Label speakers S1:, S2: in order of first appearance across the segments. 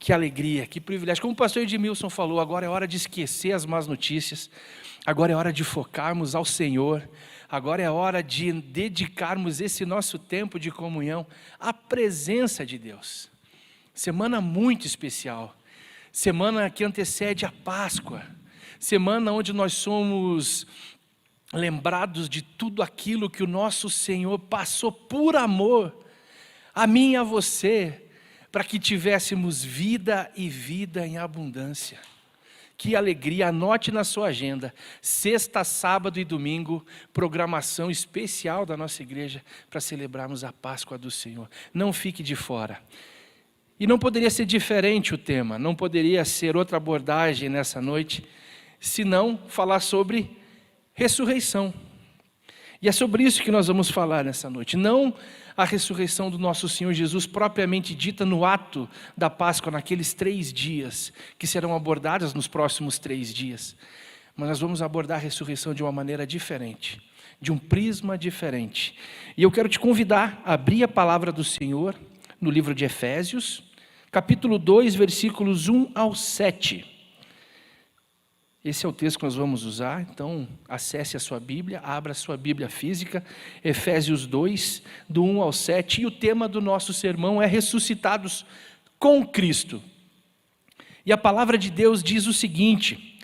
S1: Que alegria, que privilégio. Como o pastor Edmilson falou, agora é hora de esquecer as más notícias, agora é hora de focarmos ao Senhor, agora é hora de dedicarmos esse nosso tempo de comunhão à presença de Deus. Semana muito especial, semana que antecede a Páscoa, semana onde nós somos lembrados de tudo aquilo que o nosso Senhor passou por amor a mim e a você, para que tivéssemos vida e vida em abundância. Que alegria, anote na sua agenda, sexta, sábado e domingo, programação especial da nossa igreja, para celebrarmos a Páscoa do Senhor. Não fique de fora. E não poderia ser diferente o tema, não poderia ser outra abordagem nessa noite, senão falar sobre ressurreição. E é sobre isso que nós vamos falar nessa noite, não a ressurreição do nosso Senhor Jesus propriamente dita no ato da Páscoa, naqueles 3 dias, que serão abordadas nos próximos 3 dias. Mas nós vamos abordar a ressurreição de uma maneira diferente, de um prisma diferente. E eu quero te convidar a abrir a palavra do Senhor no livro de Efésios, capítulo 2, versículos 1 ao 7. Esse é o texto que nós vamos usar, então acesse a sua Bíblia, abra a sua Bíblia física, Efésios 2, do 1 ao 7, e o tema do nosso sermão é ressuscitados com Cristo. E a palavra de Deus diz o seguinte: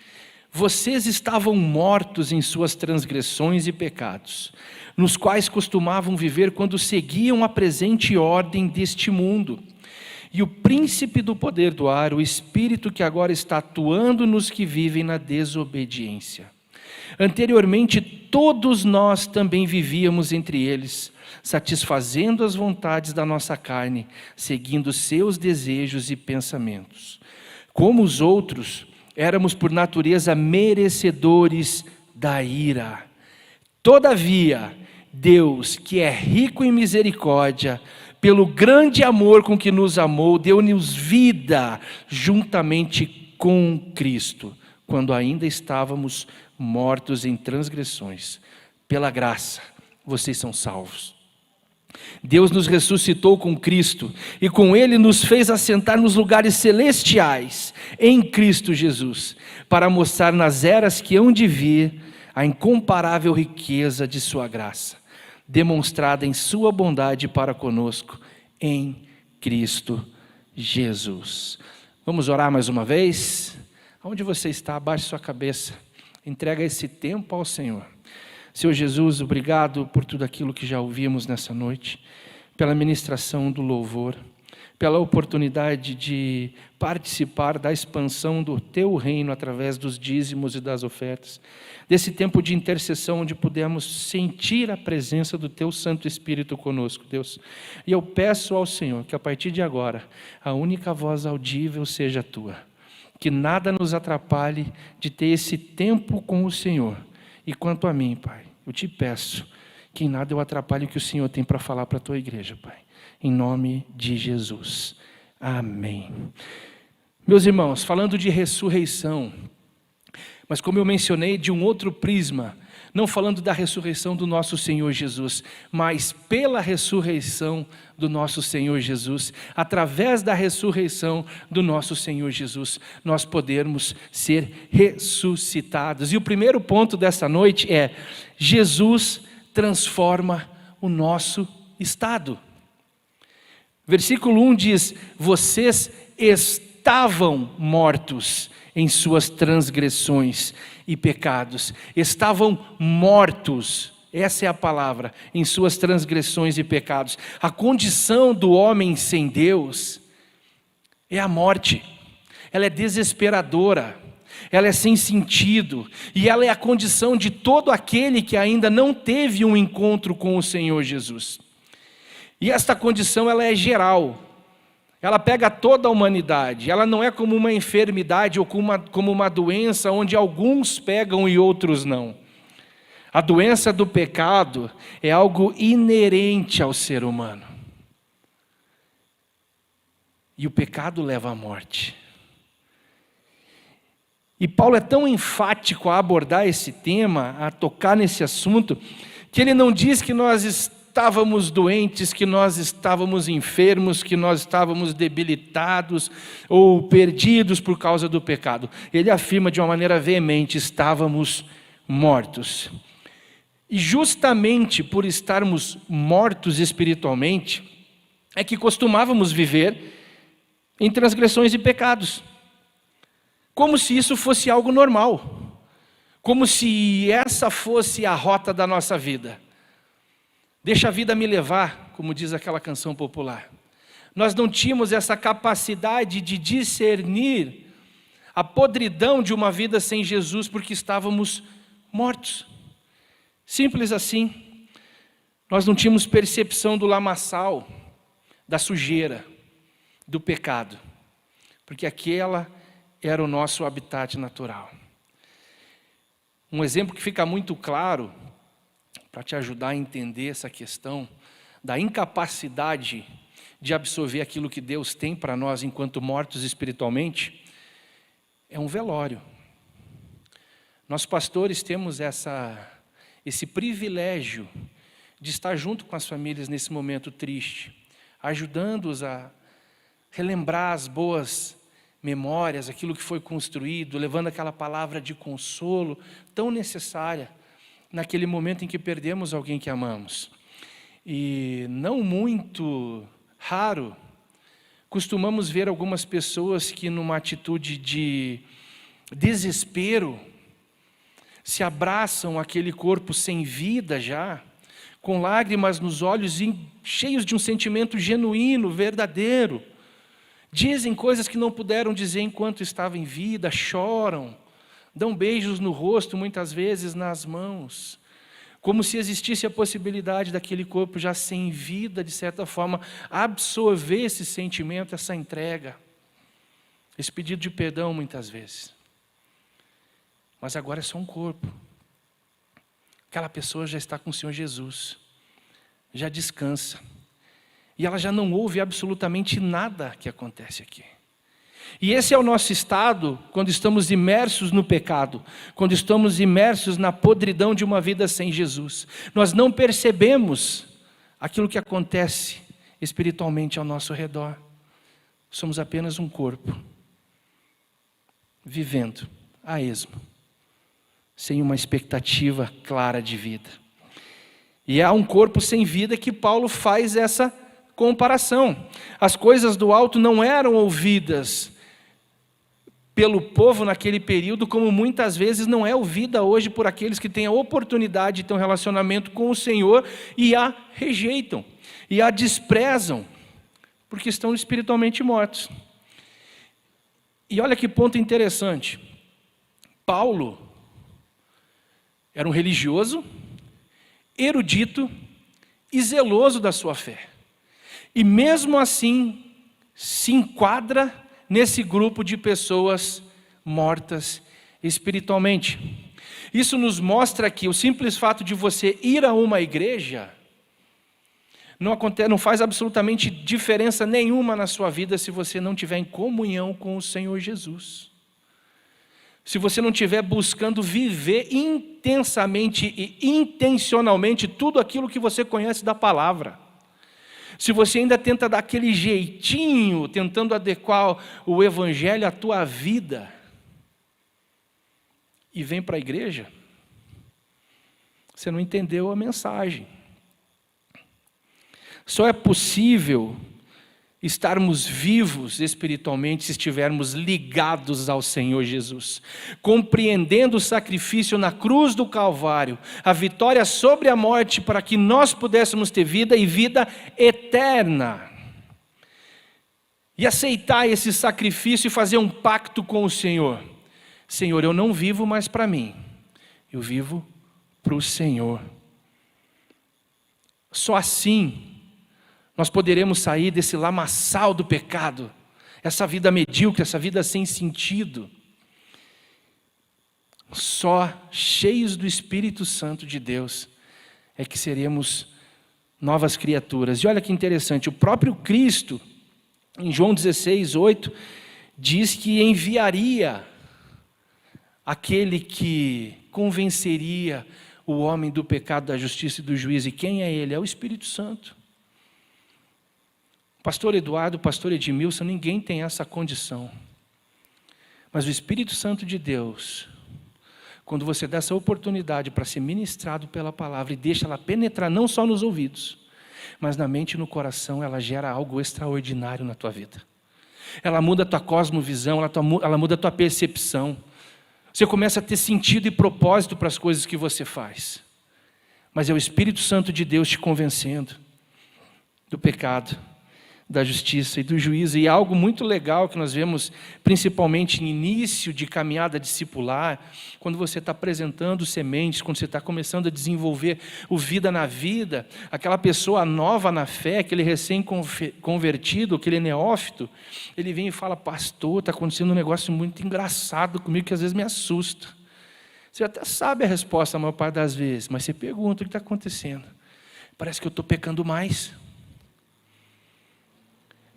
S1: vocês estavam mortos em suas transgressões e pecados, nos quais costumavam viver quando seguiam a presente ordem deste mundo. E o príncipe do poder do ar, o espírito que agora está atuando nos que vivem na desobediência. Anteriormente, todos nós também vivíamos entre eles, satisfazendo as vontades da nossa carne, seguindo seus desejos e pensamentos. Como os outros, éramos por natureza merecedores da ira. Todavia, Deus, que é rico em misericórdia, pelo grande amor com que nos amou, deu-nos vida juntamente com Cristo, quando ainda estávamos mortos em transgressões. Pela graça, vocês são salvos. Deus nos ressuscitou com Cristo, e com Ele nos fez assentar nos lugares celestiais, em Cristo Jesus, para mostrar nas eras que hão de vir, a incomparável riqueza de sua graça, demonstrada em sua bondade para conosco, em Cristo Jesus. Vamos orar mais uma vez? Onde você está, abaixe sua cabeça, entrega esse tempo ao Senhor. Senhor Jesus, obrigado por tudo aquilo que já ouvimos nessa noite, pela ministração do louvor, pela oportunidade de participar da expansão do Teu reino através dos dízimos e das ofertas, desse tempo de intercessão onde pudemos sentir a presença do Teu Santo Espírito conosco, Deus. E eu peço ao Senhor que a partir de agora, a única voz audível seja a Tua, que nada nos atrapalhe de ter esse tempo com o Senhor. E quanto a mim, Pai, eu te peço que em nada eu atrapalhe o que o Senhor tem para falar para a Tua igreja, Pai. Em nome de Jesus. Amém. Meus irmãos, falando de ressurreição, mas como eu mencionei, de um outro prisma, não falando da ressurreição do nosso Senhor Jesus, mas pela ressurreição do nosso Senhor Jesus, através da ressurreição do nosso Senhor Jesus, nós podermos ser ressuscitados. E o primeiro ponto dessa noite é: Jesus transforma o nosso estado. Versículo 1 diz: vocês estavam mortos em suas transgressões e pecados. Estavam mortos, essa é a palavra, em suas transgressões e pecados. A condição do homem sem Deus é a morte. Ela é desesperadora, ela é sem sentido, e ela é a condição de todo aquele que ainda não teve um encontro com o Senhor Jesus. E esta condição, ela é geral, ela pega toda a humanidade, ela não é como uma enfermidade ou como uma doença onde alguns pegam e outros não. A doença do pecado é algo inerente ao ser humano. E o pecado leva à morte. E Paulo é tão enfático a abordar esse tema, a tocar nesse assunto, que ele não diz que nós estamos estávamos doentes, que nós estávamos enfermos, que nós estávamos debilitados ou perdidos por causa do pecado. Ele afirma de uma maneira veemente: estávamos mortos. E justamente por estarmos mortos espiritualmente, é que costumávamos viver em transgressões e pecados, como se isso fosse algo normal, como se essa fosse a rota da nossa vida. Deixa a vida me levar, como diz aquela canção popular. Nós não tínhamos essa capacidade de discernir a podridão de uma vida sem Jesus, porque estávamos mortos. Simples assim. Nós não tínhamos percepção do lamaçal, da sujeira, do pecado, porque aquela era o nosso habitat natural. Um exemplo que fica muito claro, para te ajudar a entender essa questão da incapacidade de absorver aquilo que Deus tem para nós enquanto mortos espiritualmente, é um velório. Nós pastores temos esse privilégio de estar junto com as famílias nesse momento triste, ajudando-os a relembrar as boas memórias, aquilo que foi construído, levando aquela palavra de consolo tão necessária naquele momento em que perdemos alguém que amamos. E não muito raro, costumamos ver algumas pessoas que, numa atitude de desespero, se abraçam àquele corpo sem vida já, com lágrimas nos olhos e cheios de um sentimento genuíno, verdadeiro. Dizem coisas que não puderam dizer enquanto estavam em vida, choram, dão beijos no rosto, muitas vezes nas mãos, como se existisse a possibilidade daquele corpo já sem vida, de certa forma, absorver esse sentimento, essa entrega, esse pedido de perdão muitas vezes. Mas agora é só um corpo. Aquela pessoa já está com o Senhor Jesus, já descansa, e ela já não ouve absolutamente nada que acontece aqui. E esse é o nosso estado quando estamos imersos no pecado, quando estamos imersos na podridão de uma vida sem Jesus. Nós não percebemos aquilo que acontece espiritualmente ao nosso redor. Somos apenas um corpo, vivendo a esmo, sem uma expectativa clara de vida. E há um corpo sem vida que Paulo faz essa comparação. As coisas do alto não eram ouvidas pelo povo naquele período, como muitas vezes não é ouvida hoje por aqueles que têm a oportunidade de ter um relacionamento com o Senhor e a rejeitam, e a desprezam, porque estão espiritualmente mortos. E olha que ponto interessante. Paulo era um religioso, erudito e zeloso da sua fé. E mesmo assim, se enquadra nesse grupo de pessoas mortas espiritualmente. Isso nos mostra que o simples fato de você ir a uma igreja não faz absolutamente diferença nenhuma na sua vida se você não estiver em comunhão com o Senhor Jesus. Se você não estiver buscando viver intensamente e intencionalmente tudo aquilo que você conhece da palavra. Se você ainda tenta dar aquele jeitinho, tentando adequar o evangelho à tua vida, e vem para a igreja, você não entendeu a mensagem. Só é possível estarmos vivos espiritualmente se estivermos ligados ao Senhor Jesus, compreendendo o sacrifício na cruz do Calvário, a vitória sobre a morte para que nós pudéssemos ter vida e vida eterna. E aceitar esse sacrifício e fazer um pacto com o Senhor. Senhor, eu não vivo mais para mim, eu vivo para o Senhor. Só assim nós poderemos sair desse lamaçal do pecado, essa vida medíocre, essa vida sem sentido. Só cheios do Espírito Santo de Deus é que seremos novas criaturas. E olha que interessante, o próprio Cristo, em João 16:8, diz que enviaria aquele que convenceria o homem do pecado, da justiça e do juízo. E quem é ele? É o Espírito Santo. Pastor Eduardo, pastor Edmilson, ninguém tem essa condição. Mas o Espírito Santo de Deus, quando você dá essa oportunidade para ser ministrado pela palavra e deixa ela penetrar não só nos ouvidos, mas na mente e no coração, ela gera algo extraordinário na tua vida. Ela muda a tua cosmovisão, ela muda a tua percepção. Você começa a ter sentido e propósito para as coisas que você faz. Mas é o Espírito Santo de Deus te convencendo do pecado, da justiça e do juízo. E algo muito legal que nós vemos, principalmente no início de caminhada discipular, quando você está apresentando sementes, quando você está começando a desenvolver o vida na vida, aquela pessoa nova na fé, aquele recém-convertido, aquele neófito, ele vem e fala: pastor, está acontecendo um negócio muito engraçado comigo que às vezes me assusta. Você até sabe a resposta a maior parte das vezes, mas você pergunta: o que está acontecendo? Parece que eu estou pecando mais.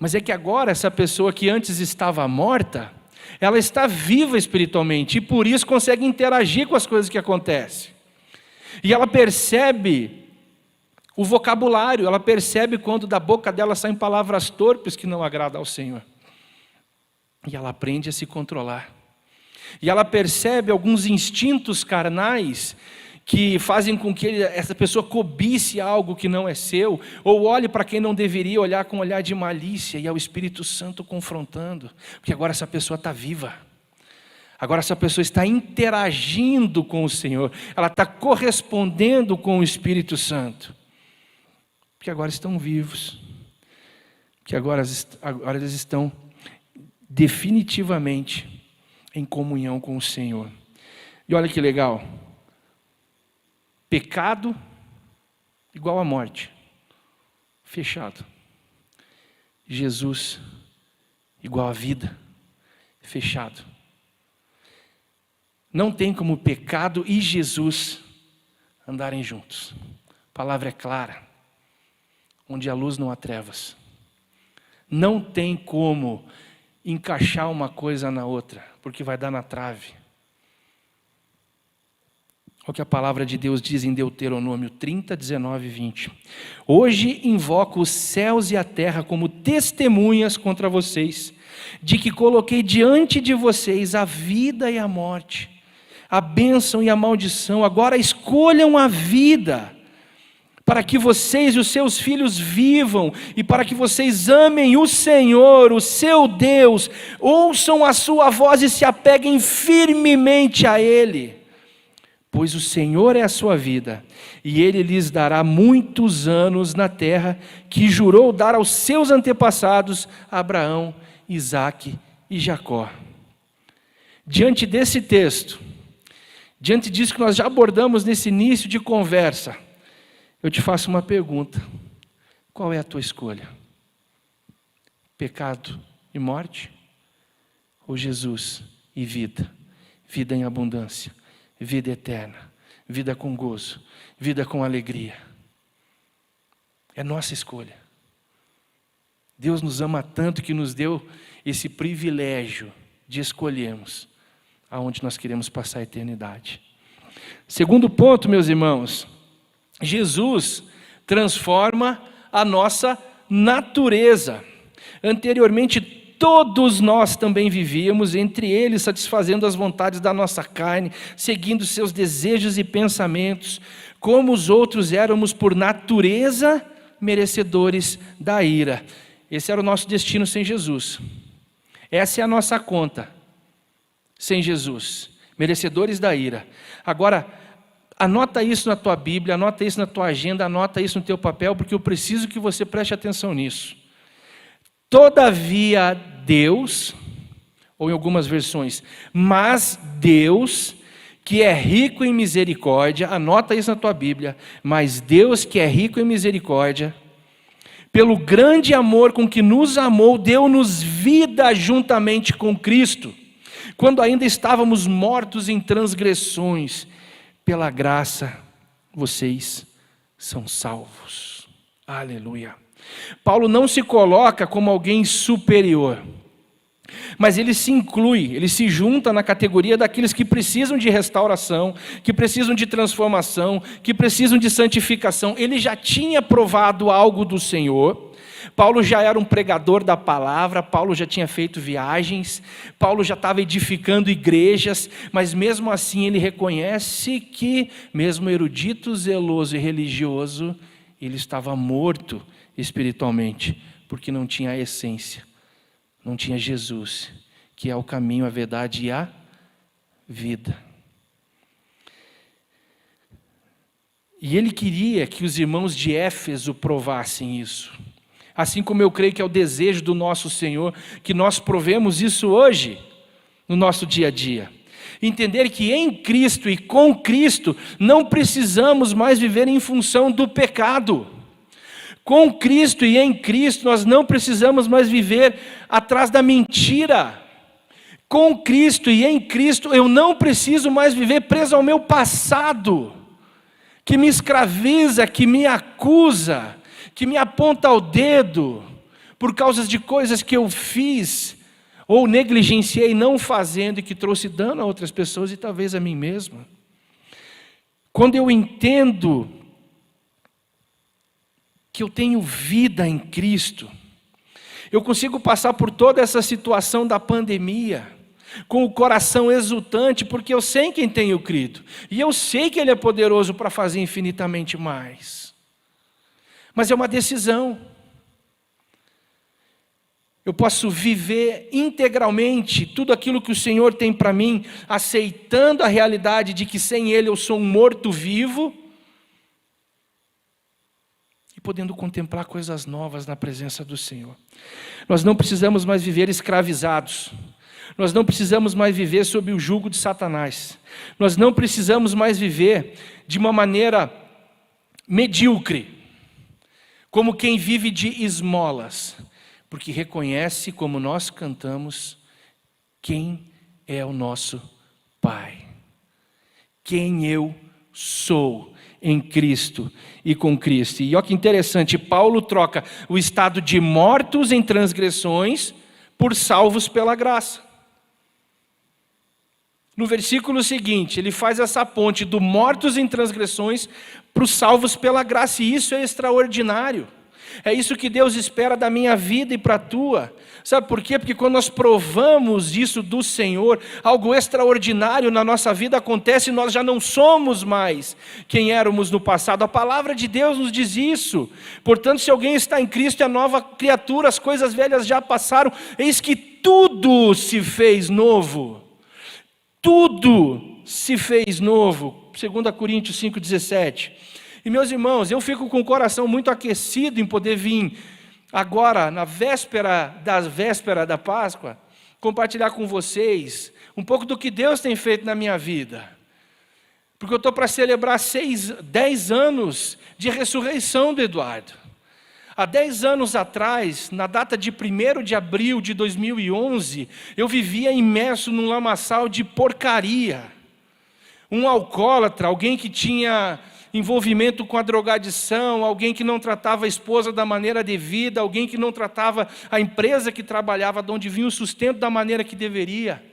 S1: Mas é que agora essa pessoa que antes estava morta, ela está viva espiritualmente e por isso consegue interagir com as coisas que acontecem. E ela percebe o vocabulário, ela percebe quando da boca dela saem palavras torpes que não agradam ao Senhor. E ela aprende a se controlar. E ela percebe alguns instintos carnais que fazem com que essa pessoa cobice algo que não é seu, ou olhe para quem não deveria olhar com um olhar de malícia, e é o Espírito Santo confrontando, porque agora essa pessoa está viva, agora essa pessoa está interagindo com o Senhor, ela está correspondendo com o Espírito Santo, porque agora estão vivos, porque agora eles estão definitivamente em comunhão com o Senhor. E olha que legal, pecado igual a morte, fechado. Jesus igual a vida, fechado. Não tem como pecado e Jesus andarem juntos. A palavra é clara. Onde há luz não há trevas. Não tem como encaixar uma coisa na outra, porque vai dar na trave. Olha o que a palavra de Deus diz em Deuteronômio 30, 19 e 20. Hoje invoco os céus e a terra como testemunhas contra vocês, de que coloquei diante de vocês a vida e a morte, a bênção e a maldição. Agora escolham a vida, para que vocês e os seus filhos vivam, e para que vocês amem o Senhor, o seu Deus, ouçam a sua voz e se apeguem firmemente a Ele. Pois o Senhor é a sua vida, e Ele lhes dará muitos anos na terra, que jurou dar aos seus antepassados, Abraão, Isaque e Jacó. Diante desse texto, diante disso que nós já abordamos nesse início de conversa, eu te faço uma pergunta: qual é a tua escolha? Pecado e morte? Ou Jesus e vida? Vida em abundância? Vida eterna, vida com gozo, vida com alegria. É nossa escolha. Deus nos ama tanto que nos deu esse privilégio de escolhermos aonde nós queremos passar a eternidade. Segundo ponto, meus irmãos, Jesus transforma a nossa natureza. Anteriormente, todos nós também vivíamos, entre eles satisfazendo as vontades da nossa carne, seguindo seus desejos e pensamentos. Como os outros éramos por natureza merecedores da ira. Esse era o nosso destino sem Jesus. Essa é a nossa conta sem Jesus, merecedores da ira. Agora, anota isso na tua Bíblia, anota isso na tua agenda, anota isso no teu papel, porque eu preciso que você preste atenção nisso. Todavia Deus, ou em algumas versões, mas Deus, que é rico em misericórdia, anota isso na tua Bíblia, mas Deus que é rico em misericórdia, pelo grande amor com que nos amou, deu-nos vida juntamente com Cristo, quando ainda estávamos mortos em transgressões, pela graça vocês são salvos. Aleluia. Paulo não se coloca como alguém superior. Mas ele se inclui, ele se junta na categoria daqueles que precisam de restauração, que precisam de transformação, que precisam de santificação. Ele já tinha provado algo do Senhor. Paulo já era um pregador da palavra, Paulo já tinha feito viagens, Paulo já estava edificando igrejas, mas mesmo assim ele reconhece que, mesmo erudito, zeloso e religioso, ele estava morto espiritualmente, porque não tinha a essência, não tinha Jesus, que é o caminho, a verdade e a vida. E ele queria que os irmãos de Éfeso provassem isso. Assim como eu creio que é o desejo do nosso Senhor, que nós provemos isso hoje, no nosso dia a dia. Entender que em Cristo e com Cristo, não precisamos mais viver em função do pecado. Com Cristo e em Cristo, nós não precisamos mais viver atrás da mentira. Com Cristo e em Cristo, eu não preciso mais viver preso ao meu passado, que me escraviza, que me acusa, que me aponta ao dedo, por causa de coisas que eu fiz, ou negligenciei não fazendo, e que trouxe dano a outras pessoas e talvez a mim mesmo. Quando eu entendo que eu tenho vida em Cristo, eu consigo passar por toda essa situação da pandemia, com o coração exultante, porque eu sei em quem tenho crido, e eu sei que Ele é poderoso para fazer infinitamente mais. Mas é uma decisão. Eu posso viver integralmente tudo aquilo que o Senhor tem para mim, aceitando a realidade de que sem Ele eu sou um morto-vivo, e podendo contemplar coisas novas na presença do Senhor. Nós não precisamos mais viver escravizados. Nós não precisamos mais viver sob o jugo de Satanás. Nós não precisamos mais viver de uma maneira medíocre, como quem vive de esmolas, porque reconhece, como nós cantamos, quem é o nosso Pai, quem eu sou em Cristo e com Cristo. E olha que interessante, Paulo troca o estado de mortos em transgressões por salvos pela graça. No versículo seguinte, ele faz essa ponte do mortos em transgressões para os salvos pela graça, e isso é extraordinário. É isso que Deus espera da minha vida e para a tua. Sabe por quê? Porque quando nós provamos isso do Senhor, algo extraordinário na nossa vida acontece e nós já não somos mais quem éramos no passado. A palavra de Deus nos diz isso. Portanto, se alguém está em Cristo, é nova criatura, as coisas velhas já passaram, eis que tudo se fez novo. Tudo se fez novo. 2 Coríntios 5,17. E meus irmãos, eu fico com o coração muito aquecido em poder vir agora, na véspera da Páscoa, compartilhar com vocês um pouco do que Deus tem feito na minha vida. Porque eu estou para celebrar 10 anos de ressurreição do Eduardo. Há 10 anos atrás, na data de 1º de abril de 2011, eu vivia imerso num lamaçal de porcaria. Um alcoólatra, alguém que tinha envolvimento com a drogadição, alguém que não tratava a esposa da maneira devida, alguém que não tratava a empresa que trabalhava, de onde vinha o sustento da maneira que deveria.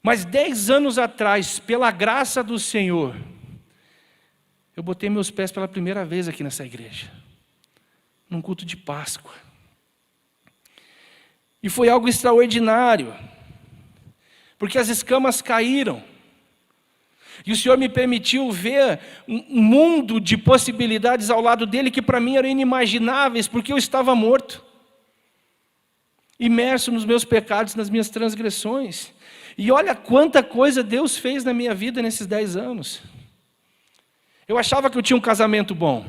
S1: Mas 10 anos atrás, pela graça do Senhor, eu botei meus pés pela primeira vez aqui nessa igreja, num culto de Páscoa. E foi algo extraordinário, porque as escamas caíram. E o Senhor me permitiu ver um mundo de possibilidades ao lado dele que para mim eram inimagináveis, porque eu estava morto, imerso nos meus pecados, nas minhas transgressões. E olha quanta coisa Deus fez na minha vida nesses 10 anos. Eu achava que eu tinha um casamento bom.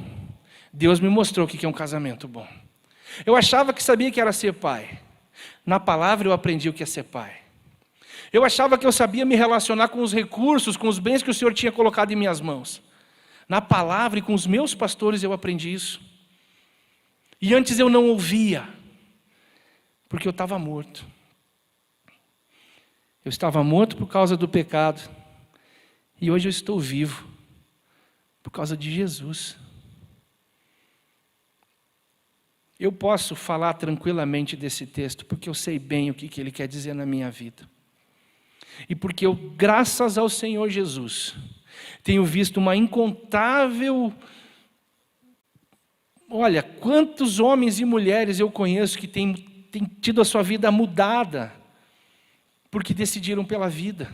S1: Deus me mostrou o que é um casamento bom. Eu achava que sabia que era ser pai. Na palavra eu aprendi o que é ser pai. Eu achava que eu sabia me relacionar com os recursos, com os bens que o Senhor tinha colocado em minhas mãos. Na palavra e com os meus pastores eu aprendi isso. E antes eu não ouvia, porque eu estava morto. Eu estava morto por causa do pecado. E hoje eu estou vivo, por causa de Jesus. Eu posso falar tranquilamente desse texto, porque eu sei bem o que ele quer dizer na minha vida. E porque eu, graças ao Senhor Jesus, tenho visto uma incontável... Olha, quantos homens e mulheres eu conheço que têm tido a sua vida mudada, porque decidiram pela vida,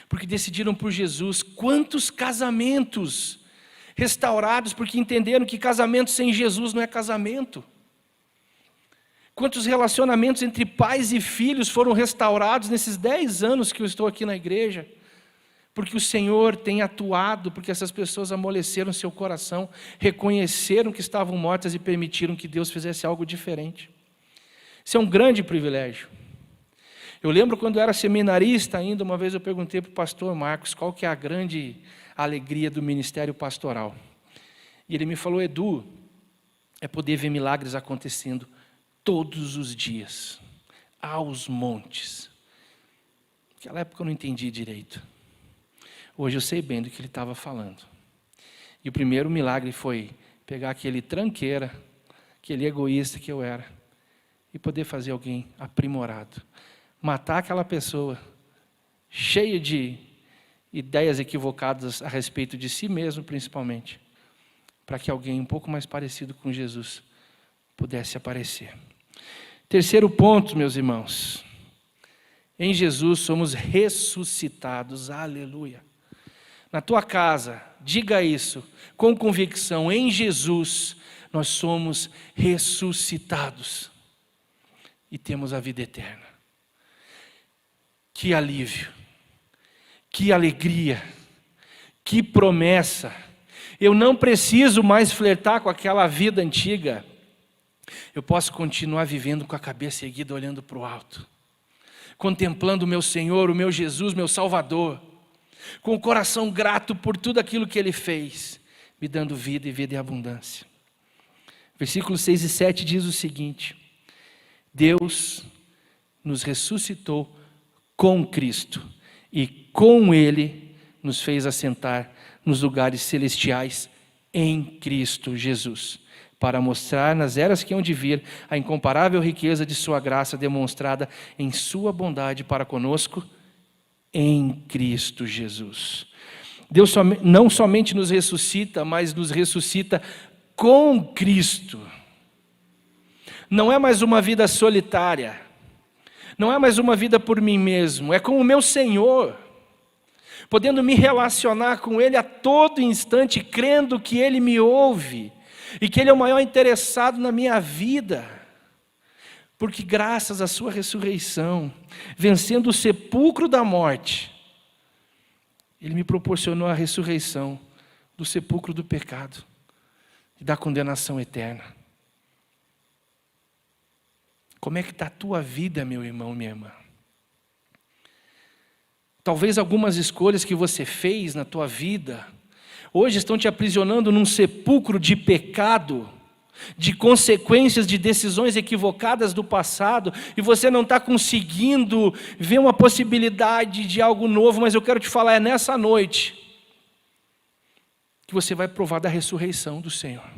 S1: porque decidiram por Jesus. Quantos casamentos restaurados, porque entenderam que casamento sem Jesus não é casamento. Quantos relacionamentos entre pais e filhos foram restaurados nesses 10 anos que eu estou aqui na igreja, porque o Senhor tem atuado, porque essas pessoas amoleceram seu coração, reconheceram que estavam mortas e permitiram que Deus fizesse algo diferente. Isso é um grande privilégio. Eu lembro quando eu era seminarista ainda, uma vez eu perguntei para o pastor Marcos qual que é a grande alegria do ministério pastoral. E ele me falou: Edu, é poder ver milagres acontecendo todos os dias, aos montes. Naquela época eu não entendi direito. Hoje eu sei bem do que ele estava falando. E o primeiro milagre foi pegar aquele tranqueira, aquele egoísta que eu era, e poder fazer alguém aprimorado. Matar aquela pessoa cheia de ideias equivocadas a respeito de si mesmo, principalmente, para que alguém um pouco mais parecido com Jesus pudesse aparecer. Terceiro ponto, meus irmãos. Em Jesus somos ressuscitados. Aleluia. Na tua casa, diga isso com convicção: em Jesus nós somos ressuscitados e temos a vida eterna. Que alívio, que alegria, que promessa. Eu não preciso mais flertar com aquela vida antiga. Eu posso continuar vivendo com a cabeça erguida, olhando para o alto, contemplando o meu Senhor, o meu Jesus, meu Salvador, com o coração grato por tudo aquilo que Ele fez, me dando vida e vida em abundância. Versículos 6 e 7 diz o seguinte: Deus nos ressuscitou com Cristo e com Ele nos fez assentar nos lugares celestiais em Cristo Jesus, para mostrar nas eras que hão de vir a incomparável riqueza de sua graça demonstrada em sua bondade para conosco em Cristo Jesus. Deus não somente nos ressuscita, mas nos ressuscita com Cristo. Não é mais uma vida solitária, não é mais uma vida por mim mesmo, é com o meu Senhor, podendo me relacionar com Ele a todo instante, crendo que Ele me ouve e que Ele é o maior interessado na minha vida, porque graças à sua ressurreição, vencendo o sepulcro da morte, Ele me proporcionou a ressurreição do sepulcro do pecado e da condenação eterna. Como é que está a tua vida, meu irmão, minha irmã? Talvez algumas escolhas que você fez na tua vida hoje estão te aprisionando num sepulcro de pecado, de consequências de decisões equivocadas do passado, e você não está conseguindo ver uma possibilidade de algo novo. Mas eu quero te falar, é nessa noite que você vai provar da ressurreição do Senhor.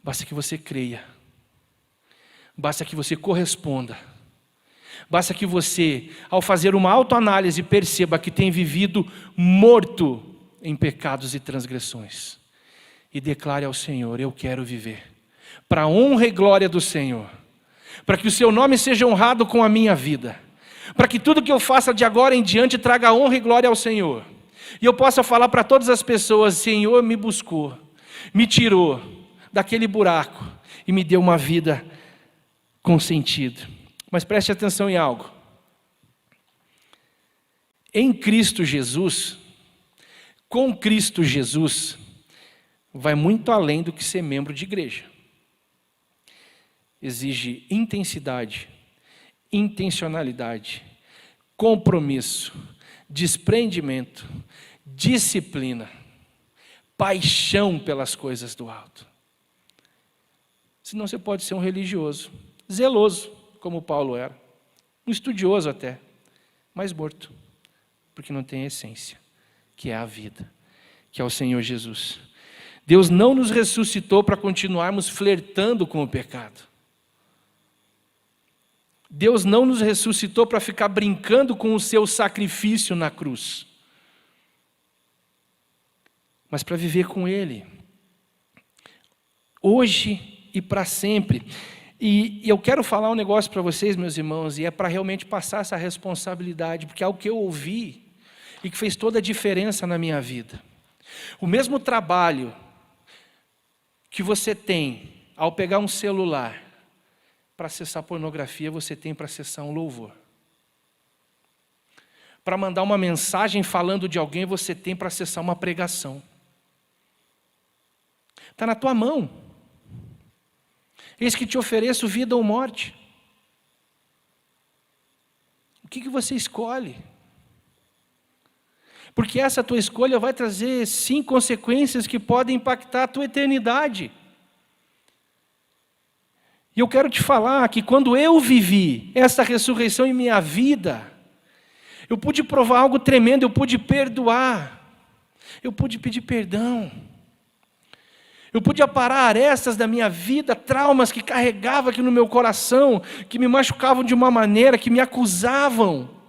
S1: Basta que você creia, basta que você corresponda, basta que você, ao fazer uma autoanálise, perceba que tem vivido morto em pecados e transgressões, e declare ao Senhor: eu quero viver para a honra e glória do Senhor, para que o seu nome seja honrado com a minha vida, para que tudo que eu faça de agora em diante traga honra e glória ao Senhor, e eu possa falar para todas as pessoas: Senhor me buscou, me tirou daquele buraco e me deu uma vida com sentido. Mas preste atenção em algo: em Cristo Jesus, com Cristo Jesus, vai muito além do que ser membro de igreja. Exige intensidade, intencionalidade, compromisso, desprendimento, disciplina, paixão pelas coisas do alto. Senão você pode ser um religioso, zeloso, como Paulo era, um estudioso até, mas morto, porque não tem a essência, que é a vida, que é o Senhor Jesus. Deus não nos ressuscitou para continuarmos flertando com o pecado. Deus não nos ressuscitou para ficar brincando com o seu sacrifício na cruz, mas para viver com Ele, hoje e para sempre. E eu quero falar um negócio para vocês, meus irmãos, e é para realmente passar essa responsabilidade, porque é algo que eu ouvi e que fez toda a diferença na minha vida. O mesmo trabalho que você tem ao pegar um celular para acessar pornografia, você tem para acessar um louvor. Para mandar uma mensagem falando de alguém, você tem para acessar uma pregação. Está na tua mão. Eis que te ofereço vida ou morte. O que você escolhe? Porque essa tua escolha vai trazer, sim, consequências que podem impactar a tua eternidade. E eu quero te falar que quando eu vivi essa ressurreição em minha vida, eu pude provar algo tremendo, eu pude perdoar, eu pude pedir perdão, eu pude aparar arestas da minha vida, traumas que carregava aqui no meu coração, que me machucavam de uma maneira, que me acusavam.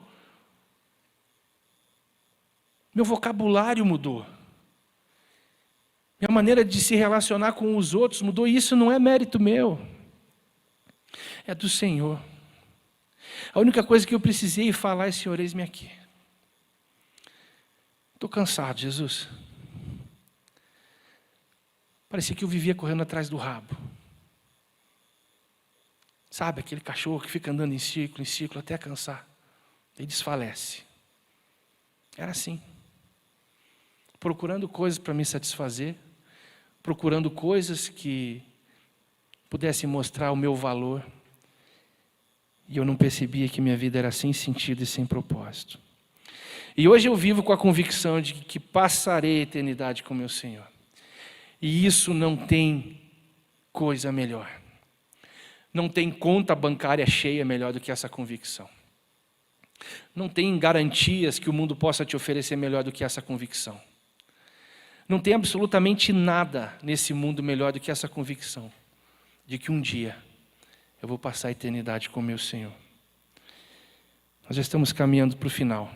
S1: Meu vocabulário mudou. Minha maneira de se relacionar com os outros mudou, e isso não é mérito meu. É do Senhor. A única coisa que eu precisei falar é: Senhor, eis-me aqui. Estou cansado, Jesus. Parecia que eu vivia correndo atrás do rabo. Sabe, aquele cachorro que fica andando em círculo, até cansar. E desfalece. Era assim. Procurando coisas para me satisfazer, procurando coisas que pudessem mostrar o meu valor. E eu não percebia que minha vida era sem sentido e sem propósito. E hoje eu vivo com a convicção de que passarei a eternidade com meu Senhor. E isso não tem coisa melhor. Não tem conta bancária cheia melhor do que essa convicção. Não tem garantias que o mundo possa te oferecer melhor do que essa convicção. Não tem absolutamente nada nesse mundo melhor do que essa convicção de que um dia eu vou passar a eternidade com o meu Senhor. Nós já estamos caminhando para o final.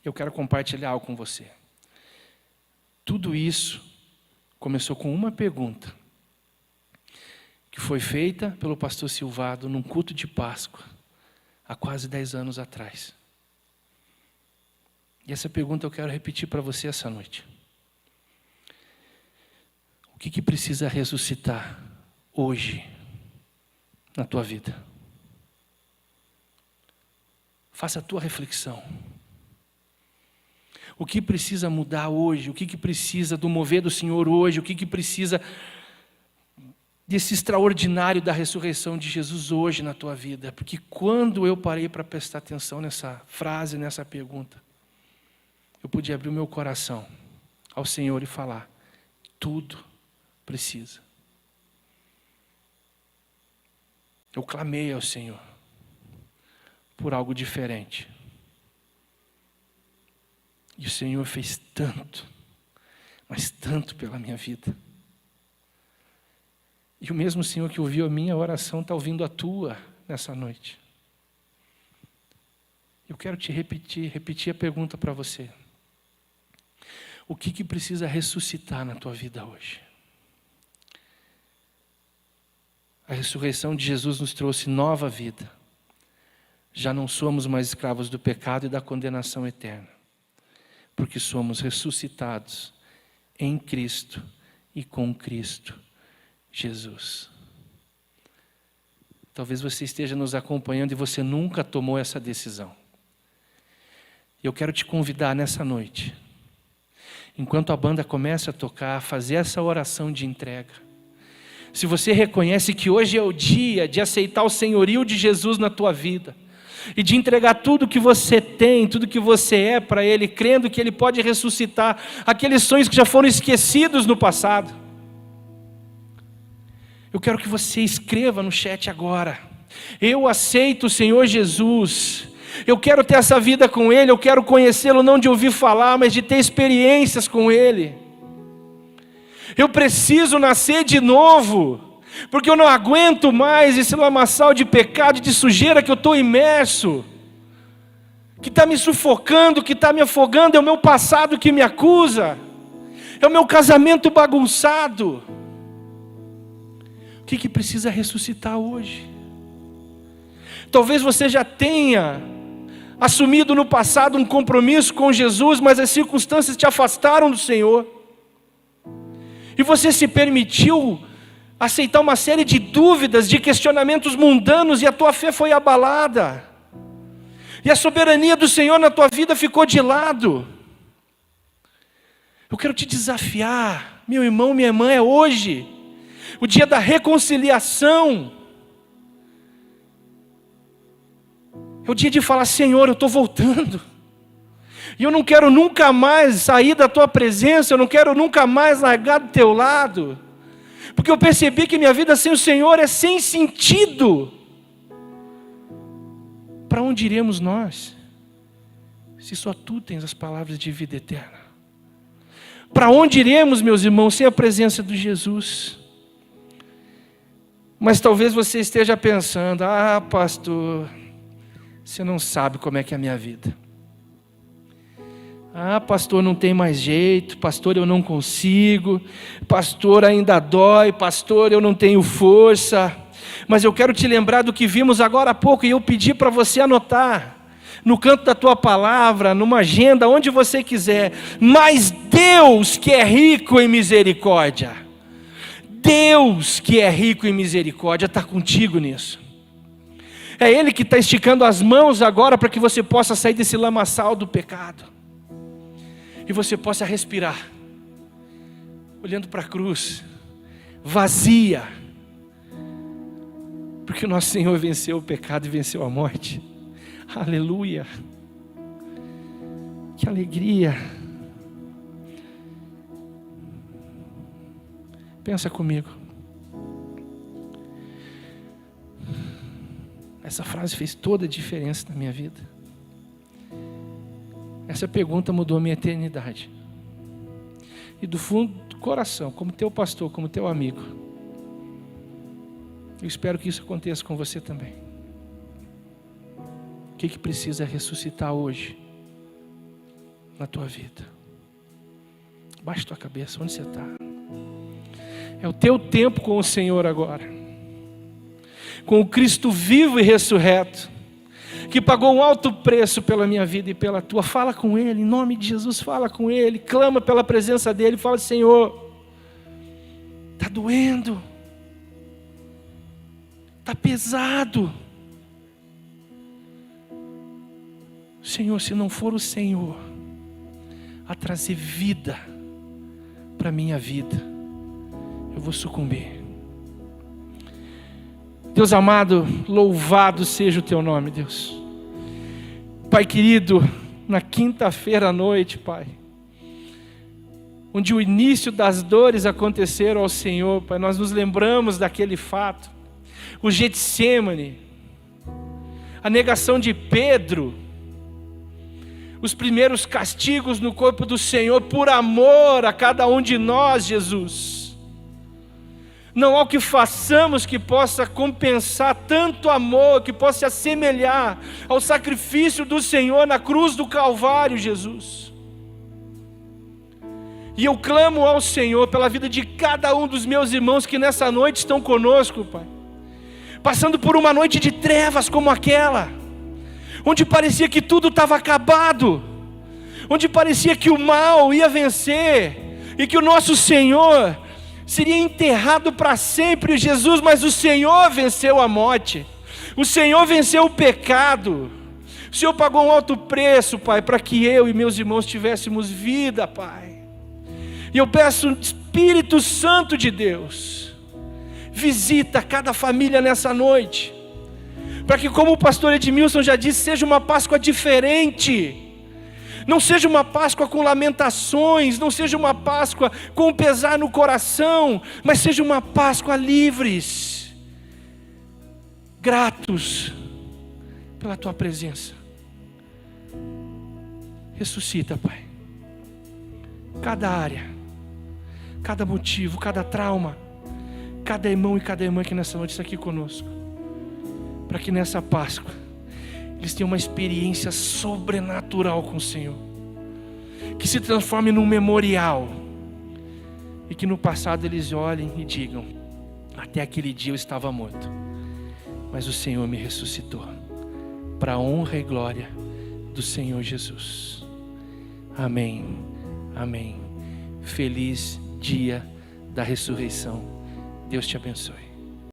S1: Eu quero compartilhar algo com você. Tudo isso começou com uma pergunta que foi feita pelo pastor Silvado num culto de Páscoa, há quase 10 anos atrás. E essa pergunta eu quero repetir para você essa noite. O que precisa ressuscitar hoje na tua vida? Faça a tua reflexão. O que precisa mudar hoje? O que precisa do mover do Senhor hoje? O que precisa desse extraordinário da ressurreição de Jesus hoje na tua vida? Porque quando eu parei para prestar atenção nessa frase, nessa pergunta, eu pude abrir o meu coração ao Senhor e falar: tudo precisa. Eu clamei ao Senhor por algo diferente. E o Senhor fez tanto, mas tanto pela minha vida. E o mesmo Senhor que ouviu a minha oração está ouvindo a tua nessa noite. Eu quero te repetir a pergunta para você. O que precisa ressuscitar na tua vida hoje? A ressurreição de Jesus nos trouxe nova vida. Já não somos mais escravos do pecado e da condenação eterna, porque somos ressuscitados em Cristo e com Cristo Jesus. Talvez você esteja nos acompanhando e você nunca tomou essa decisão. Eu quero te convidar nessa noite, enquanto a banda começa a tocar, a fazer essa oração de entrega. Se você reconhece que hoje é o dia de aceitar o senhorio de Jesus na tua vida, e de entregar tudo que você tem, tudo que você é para Ele, crendo que Ele pode ressuscitar aqueles sonhos que já foram esquecidos no passado. Eu quero que você escreva no chat agora: eu aceito o Senhor Jesus, eu quero ter essa vida com Ele, eu quero conhecê-lo não de ouvir falar, mas de ter experiências com Ele. Eu preciso nascer de novo, porque eu não aguento mais esse lamaçal de pecado e de sujeira que eu estou imerso, que está me sufocando, que está me afogando. É o meu passado que me acusa, é o meu casamento bagunçado. O que precisa ressuscitar hoje? Talvez você já tenha assumido no passado um compromisso com Jesus, mas as circunstâncias te afastaram do Senhor, e você se permitiu aceitar uma série de dúvidas, de questionamentos mundanos, e a tua fé foi abalada, e a soberania do Senhor na tua vida ficou de lado. Eu quero te desafiar, meu irmão, minha irmã, é hoje o dia da reconciliação. É o dia de falar: Senhor, eu estou voltando, e eu não quero nunca mais sair da tua presença, eu não quero nunca mais largar do teu lado, porque eu percebi que minha vida sem o Senhor é sem sentido. Para onde iremos nós, se só tu tens as palavras de vida eterna? Para onde iremos, meus irmãos, sem a presença de Jesus? Mas talvez você esteja pensando: ah, pastor, você não sabe como é que é a minha vida. Ah, pastor, não tem mais jeito. Pastor, eu não consigo. Pastor, ainda dói. Pastor, eu não tenho força. Mas eu quero te lembrar do que vimos agora há pouco, e eu pedi para você anotar no canto da tua palavra, numa agenda, onde você quiser. Mas Deus, que é rico em misericórdia, Deus que é rico em misericórdia, está contigo nisso. É Ele que está esticando as mãos agora para que você possa sair desse lamaçal do pecado, e você possa respirar, olhando para a cruz, vazia, porque o nosso Senhor venceu o pecado e venceu a morte. Aleluia! Que alegria! Pensa comigo. Essa frase fez toda a diferença na minha vida. Essa pergunta mudou a minha eternidade. E do fundo do coração, como teu pastor, como teu amigo, eu espero que isso aconteça com você também. O que precisa ressuscitar hoje na tua vida? Baixa tua cabeça, onde você está? É o teu tempo com o Senhor agora, com o Cristo vivo e ressurreto, que pagou um alto preço pela minha vida e pela tua. Fala com Ele, em nome de Jesus, fala com Ele, clama pela presença dEle, fala: Senhor, está doendo, está pesado. Senhor, se não for o Senhor a trazer vida para a minha vida, eu vou sucumbir. Deus amado, louvado seja o teu nome, Deus. Pai querido, na quinta-feira à noite, Pai, onde o início das dores aconteceram ao Senhor, Pai, nós nos lembramos daquele fato, o Getsêmani, a negação de Pedro, os primeiros castigos no corpo do Senhor, por amor a cada um de nós, Jesus. Não há o que façamos que possa compensar tanto amor, que possa se assemelhar ao sacrifício do Senhor na cruz do Calvário, Jesus. E eu clamo ao Senhor pela vida de cada um dos meus irmãos que nessa noite estão conosco, Pai, passando por uma noite de trevas como aquela, onde parecia que tudo estava acabado, onde parecia que o mal ia vencer, e que o nosso Senhor seria enterrado para sempre, Jesus, mas o Senhor venceu a morte, o Senhor venceu o pecado, o Senhor pagou um alto preço, Pai, para que eu e meus irmãos tivéssemos vida, Pai. E eu peço, Espírito Santo de Deus, visita cada família nessa noite, para que, como o pastor Edmilson já disse, seja uma Páscoa diferente. Não seja uma Páscoa com lamentações, não seja uma Páscoa com pesar no coração, mas seja uma Páscoa livres, gratos pela tua presença. Ressuscita, Pai, cada área cada motivo, cada trauma, cada irmão e cada irmã que nessa noite está aqui conosco, para que nessa Páscoa eles tenham uma experiência sobrenatural com o Senhor, que se transforme num memorial, e que no passado eles olhem e digam: até aquele dia eu estava morto, mas o Senhor me ressuscitou, para a honra e glória do Senhor Jesus. Amém, amém. Feliz dia da ressurreição. Deus te abençoe.